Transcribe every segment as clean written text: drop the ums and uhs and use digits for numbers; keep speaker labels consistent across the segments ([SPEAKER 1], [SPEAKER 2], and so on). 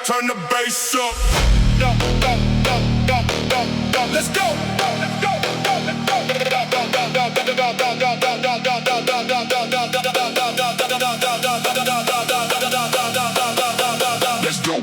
[SPEAKER 1] turn the bass up. Let's go. Let's go.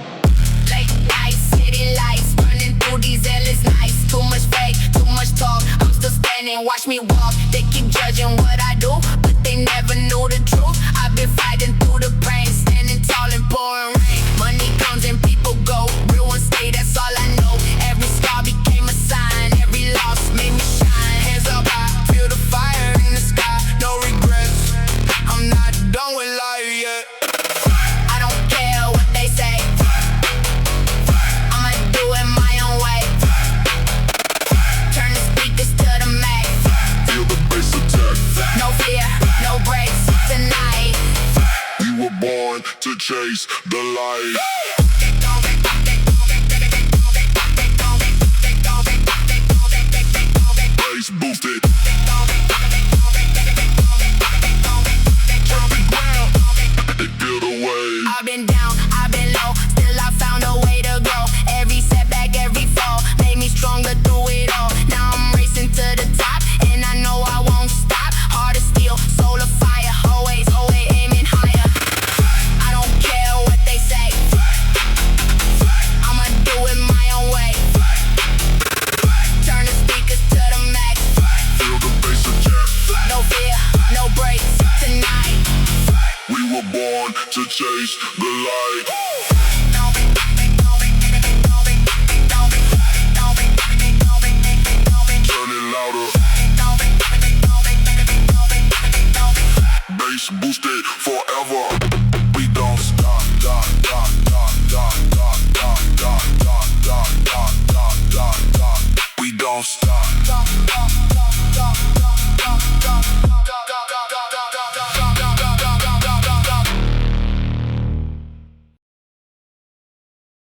[SPEAKER 2] Late night, city lights, running through these endless nights. Too much fake, too much talk. I'm still standing, watch me walk. They keep judging what I do, but they never knew the truth. I've been fighting through the pain, standing tall and pouring rain. Money comes and people go, real ones stay, that's all I know. Every scar became a sign, every loss made me shine. Hands up high, feel the fire in the sky, no regrets. I'm not done with life yet. I don't care what they say, I'ma do it my own way. Turn the speakers to the max.
[SPEAKER 1] Feel the bass attack.
[SPEAKER 2] No fear, no breaks tonight.
[SPEAKER 1] We were born to chase the light. Bass boosted. Drop the ground. They feel the wave.
[SPEAKER 2] I've been down, I've been low, still I found a way to grow. Every setback, every fall made me stronger through it all. Now I'm racing to the top, and I know I won't stop. Heart of steel, soul of fire, always aiming higher. I don't care what they say, I'ma do it my own way. Turn the speakers to the max.
[SPEAKER 1] Feel the bass attack.
[SPEAKER 2] No fear, no breaks tonight.
[SPEAKER 1] We were born to chase the light. Turn it louder. Bass boosted forever.